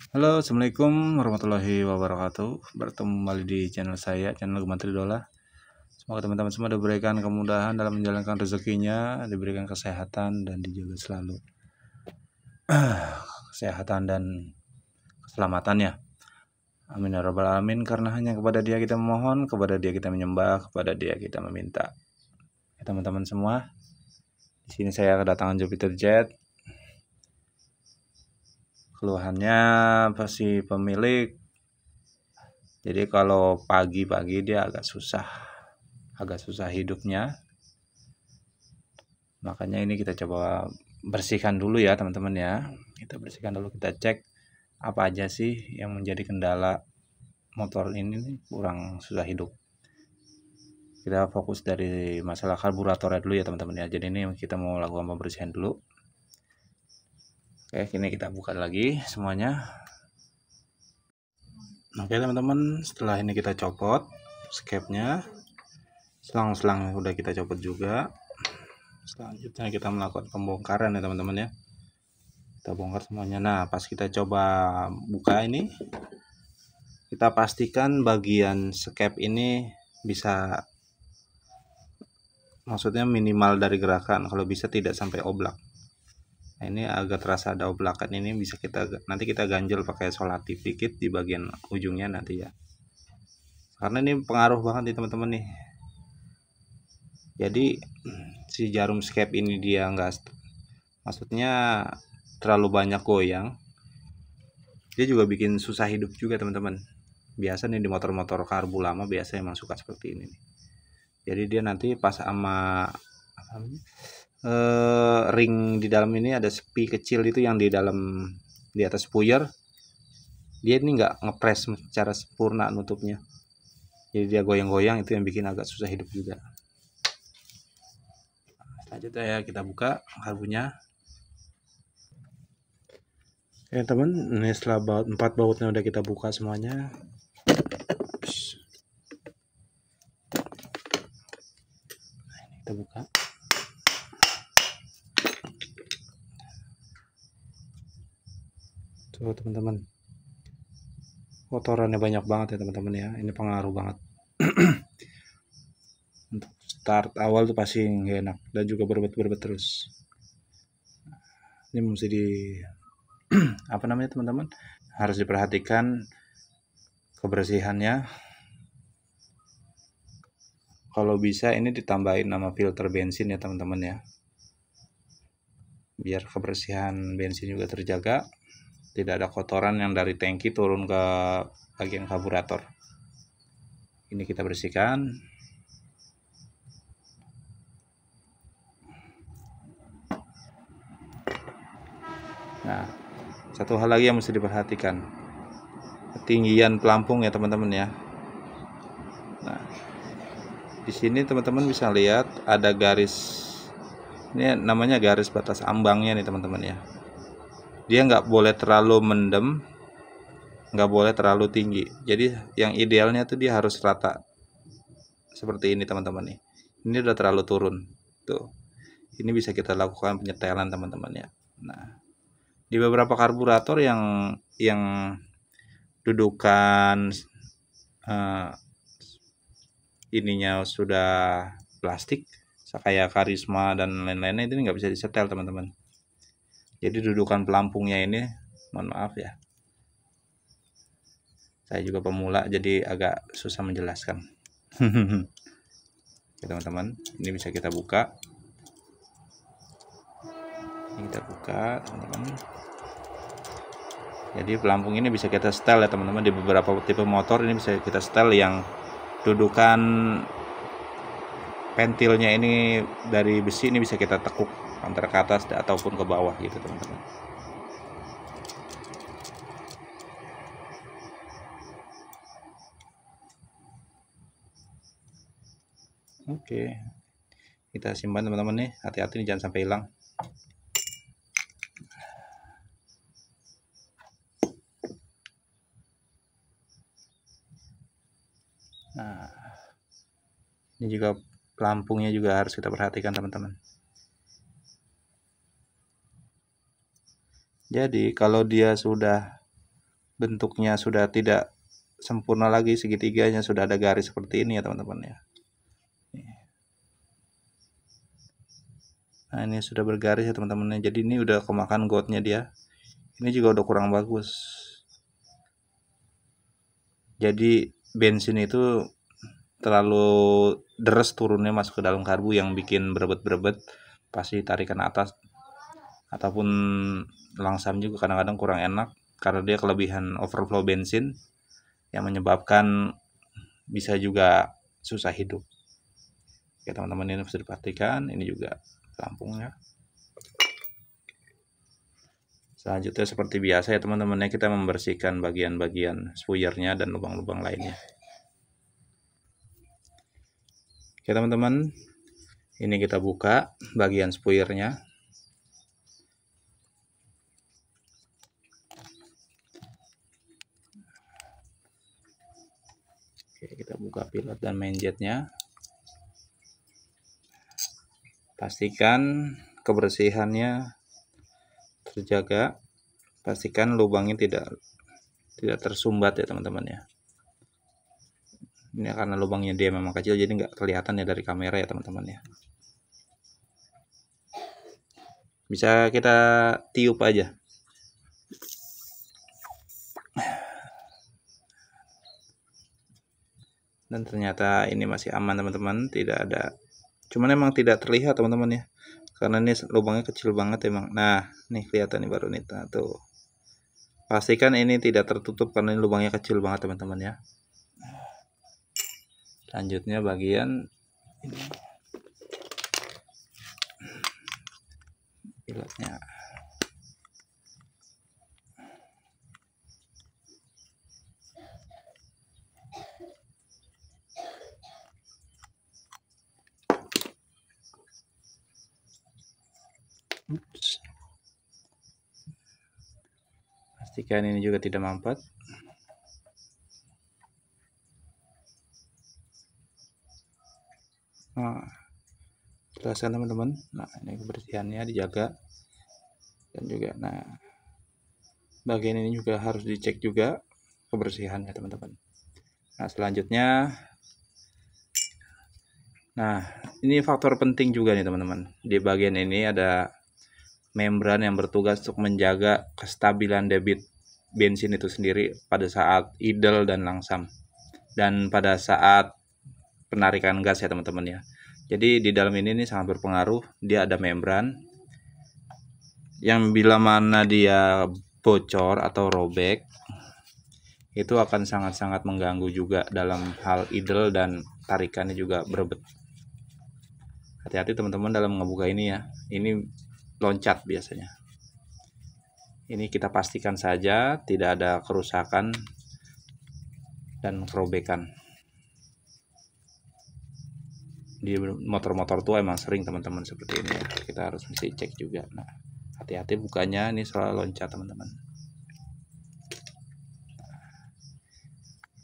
Halo, assalamualaikum warahmatullahi wabarakatuh. Bertemu kembali di channel saya, channel Gemantri Dola. Semoga teman-teman semua diberikan kemudahan dalam menjalankan rezekinya, diberikan kesehatan dan dijaga selalu kesehatan dan keselamatannya. Amin ya rabbal alamin. Karena hanya kepada Dia kita memohon, kepada Dia kita menyembah, kepada Dia kita meminta. Ya, teman-teman semua, di sini saya kedatangan Jupiter Jet. Keluhannya pasti pemilik. Jadi kalau pagi-pagi dia agak susah hidupnya. Makanya ini kita coba bersihkan dulu ya teman-teman ya. Kita bersihkan dulu, kita cek apa aja sih yang menjadi kendala motor ini kurang susah hidup. Kita fokus dari masalah karburatornya dulu ya teman-teman ya. Jadi ini kita mau lakukan pembersihan dulu. Oke, ini kita buka lagi semuanya. Oke teman-teman, setelah ini kita copot skepnya, selang-selang udah kita copot juga. Selanjutnya kita melakukan pembongkaran ya teman-teman ya. Kita bongkar semuanya. Nah, pas kita coba buka ini, kita pastikan bagian skep ini bisa, maksudnya minimal dari gerakan, kalau bisa tidak sampai oblak. Nah, ini agak terasa ada oblakan, ini bisa nanti kita ganjel pakai solatif dikit di bagian ujungnya nanti ya. Karena ini pengaruh banget nih teman-teman nih. Jadi si jarum skep ini dia maksudnya terlalu banyak goyang, dia juga bikin susah hidup juga teman-teman. Biasa nih di motor-motor karbu lama biasa emang suka seperti ini nih. Jadi dia nanti pas sama ring di dalam ini ada sepi kecil itu yang di dalam, di atas puyer, dia ini nggak ngepres secara sempurna nutupnya. Jadi dia goyang-goyang, itu yang bikin agak susah hidup juga. Selanjutnya ya kita buka karbunya. Ya teman, ini setelah 4 bautnya udah kita buka semuanya. Nah, ini kita buka. Tuh teman-teman, kotorannya banyak banget ya teman-teman ya. Ini pengaruh banget. Untuk start awal tuh pasti nggak enak dan juga berbet-berbet terus. Ini mesti di apa namanya teman-teman, harus diperhatikan kebersihannya. Kalau bisa ini ditambahin nama filter bensin ya teman-teman ya, biar kebersihan bensin juga terjaga, tidak ada kotoran yang dari tangki turun ke bagian karburator. Ini kita bersihkan. Nah, satu hal lagi yang mesti diperhatikan, ketinggian pelampung ya teman-teman ya. Nah, di sini teman-teman bisa lihat ada garis, ini namanya garis batas ambangnya nih teman-teman ya. Dia nggak boleh terlalu mendem, nggak boleh terlalu tinggi. Jadi yang idealnya tuh dia harus rata seperti ini teman-teman nih. Ini udah terlalu turun tuh. Ini bisa kita lakukan penyetelan teman-teman ya. Nah, di beberapa karburator yang dudukan ininya sudah plastik kayak Karisma dan lain-lainnya, itu nggak bisa disetel teman-teman. Jadi dudukan pelampungnya ini, mohon maaf ya, saya juga pemula jadi agak susah menjelaskan. Oke teman-teman, ini bisa kita buka. Ini kita buka teman-teman. Jadi pelampung ini bisa kita setel ya teman-teman. Di beberapa tipe motor ini bisa kita setel yang dudukan pentilnya ini dari besi, ini bisa kita tekuk antara ke atas ataupun ke bawah gitu teman-teman. Oke, kita simpan teman-teman nih, hati-hati nih jangan sampai hilang. Nah, ini juga pelampungnya juga harus kita perhatikan teman-teman. Jadi kalau dia sudah bentuknya sudah tidak sempurna lagi, segitiganya sudah ada garis seperti ini ya teman-teman ya. Nah ini sudah bergaris ya teman-teman, jadi ini udah kemakan goutnya dia. Ini juga udah kurang bagus. Jadi bensin itu terlalu deres turunnya masuk ke dalam karbu yang bikin berebet-berebet pasti tarikan atas, ataupun langsam juga kadang-kadang kurang enak karena dia kelebihan overflow bensin yang menyebabkan bisa juga susah hidup. Oke teman-teman, ini bisa dipastikan ini juga pelampungnya. Selanjutnya seperti biasa ya teman-teman, kita membersihkan bagian-bagian spuyernya dan lubang-lubang lainnya. Oke teman-teman, ini kita buka bagian spuyernya. Oke, kita buka pilot dan main jetnya. Pastikan kebersihannya terjaga, pastikan lubangnya tidak tersumbat ya teman-teman ya. Ini karena lubangnya dia memang kecil jadi nggak kelihatan ya dari kamera ya teman-teman ya. Bisa kita tiup aja. Dan ternyata ini masih aman teman-teman, tidak ada. Cuman emang tidak terlihat teman-teman ya. Karena ini lubangnya kecil banget emang. Nah, nih kelihatan nih baru nih. Nah, tuh. Pastikan ini tidak tertutup karena ini lubangnya kecil banget teman-teman ya. Selanjutnya bagian ini. Pilotnya. Ups. Pastikan ini juga tidak mampet. Nah, jelaskan teman-teman. Nah, ini kebersihannya dijaga dan juga nah bagian ini juga harus dicek juga kebersihannya teman-teman. Nah, selanjutnya ini faktor penting juga nih teman-teman. Di bagian ini ada membran yang bertugas untuk menjaga kestabilan debit bensin itu sendiri pada saat idle dan langsam, dan pada saat penarikan gas ya teman-teman ya. Jadi di dalam ini nih sangat berpengaruh, dia ada membran yang bila mana dia bocor atau robek itu akan sangat-sangat mengganggu juga dalam hal idle dan tarikannya juga berebet. Hati-hati teman-teman dalam ngebuka ini ya, ini loncat biasanya. Ini kita pastikan saja tidak ada kerusakan dan kerobekan. Di motor-motor tua emang sering teman-teman seperti ini ya, kita harus mesti cek juga. Nah, hati-hati bukanya, ini selalu loncat teman-teman.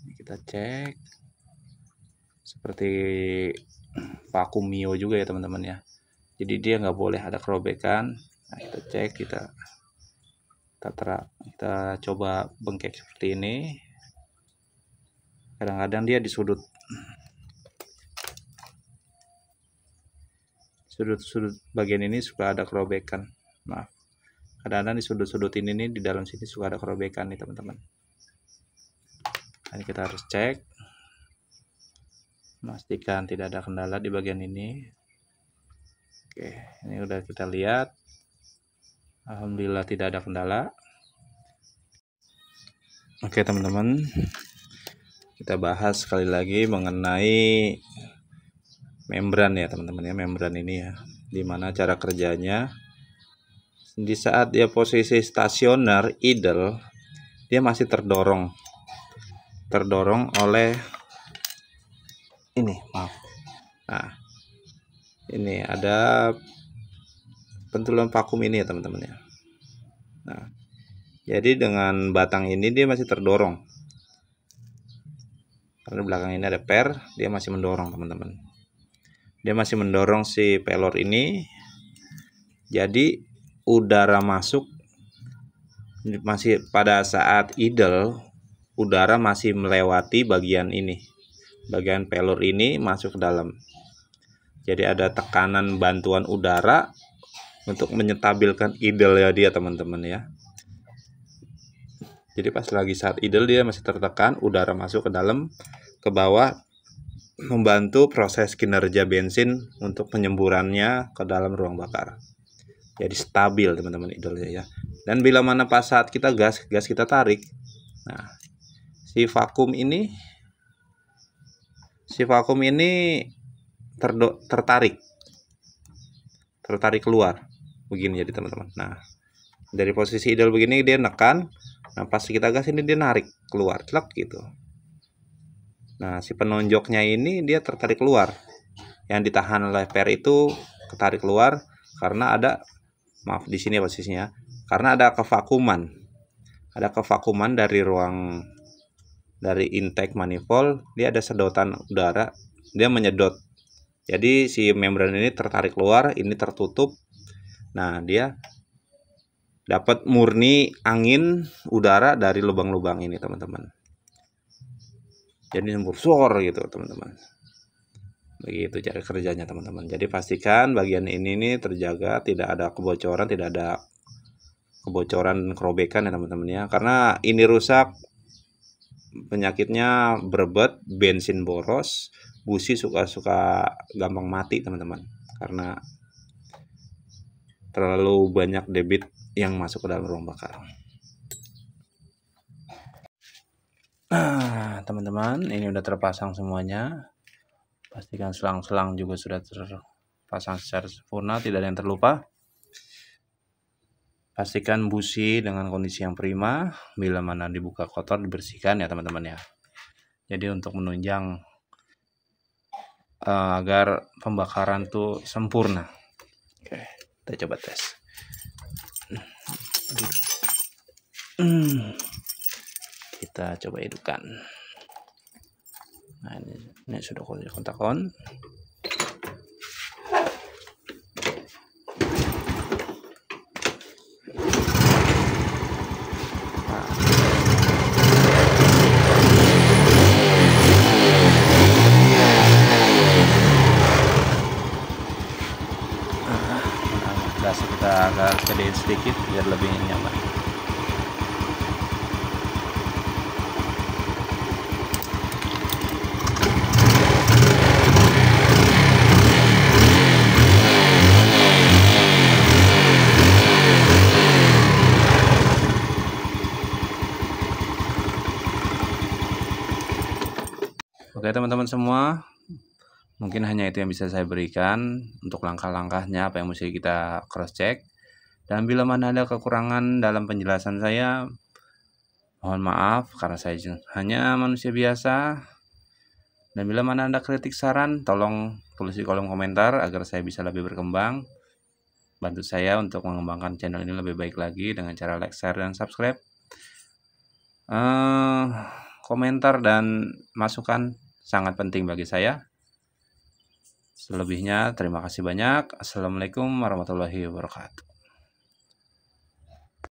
Ini kita cek seperti vakum Mio juga ya teman-teman ya, jadi dia nggak boleh ada kerobekan. Nah, kita cek, kita coba bengkek seperti ini. Kadang-kadang dia di sudut bagian ini suka ada kerobekan. Maaf, kadang-kadang di sudut-sudut ini nih, di dalam sini suka ada kerobekan nih teman-teman. Ini kita harus cek, pastikan tidak ada kendala di bagian ini. Oke, ini udah kita lihat, alhamdulillah tidak ada kendala. Oke teman-teman, kita bahas sekali lagi mengenai membran ya teman-teman ya. Membran ini ya, dimana cara kerjanya. Di saat dia posisi stasioner idle, dia masih terdorong oleh ini, maaf. Nah, ini ada pentulan vakum ini ya teman-teman ya. Nah, jadi dengan batang ini dia masih terdorong. Karena di belakang ini ada per, dia masih mendorong teman-teman. Dia masih mendorong si pelor ini. Jadi udara masuk masih pada saat idle, udara masih melewati bagian ini, bagian pelur ini masuk ke dalam. Jadi ada tekanan bantuan udara untuk menyetabilkan idle ya dia teman-teman ya. Jadi pas lagi saat idle dia masih tertekan, udara masuk ke dalam, ke bawah, membantu proses kinerja bensin untuk penyemburannya ke dalam ruang bakar. Jadi stabil teman-teman idle ya. Dan bila mana pas saat kita gas kita tarik, nah si vakum ini tertarik keluar begini jadi teman-teman. Nah dari posisi idle begini dia nekan, nah pas kita gas ini dia narik keluar, celak gitu. Nah si penonjoknya ini dia tertarik keluar, yang ditahan oleh per itu ketarik keluar karena ada, maaf di sini posisinya, karena ada kevakuman dari intake manifold, dia ada sedotan udara, dia menyedot. Jadi si membran ini tertarik keluar, ini tertutup. Nah, dia dapat murni angin udara dari lubang-lubang ini, teman-teman. Jadi nyembur suor gitu, teman-teman. Begitu cara kerjanya, teman-teman. Jadi pastikan bagian ini nih terjaga, tidak ada kebocoran, kerobekan ya, teman-teman ya. Karena ini rusak, penyakitnya berbet, bensin boros, busi suka gampang mati teman-teman, karena terlalu banyak debit yang masuk ke dalam ruang bakar. Nah teman-teman, ini udah terpasang semuanya. Pastikan selang-selang juga sudah terpasang secara sempurna, tidak ada yang terlupa. Pastikan busi dengan kondisi yang prima, bila mana dibuka kotor dibersihkan ya teman-teman ya. Jadi untuk menunjang agar pembakaran tuh sempurna. Oke, kita coba tes. Kita coba hidupkan. Nah ini sudah kontak on. Gas kita agak gedein sedikit biar lebih nyaman. Oke teman-teman semua, mungkin hanya itu yang bisa saya berikan untuk langkah-langkahnya apa yang mesti kita cross check. Dan bila mana ada kekurangan dalam penjelasan saya, mohon maaf karena saya hanya manusia biasa. Dan bila mana ada kritik saran, tolong tulis di kolom komentar agar saya bisa lebih berkembang. Bantu saya untuk mengembangkan channel ini lebih baik lagi dengan cara like, share, dan subscribe. Komentar dan masukan sangat penting bagi saya. Selebihnya terima kasih banyak. Assalamualaikum warahmatullahi wabarakatuh.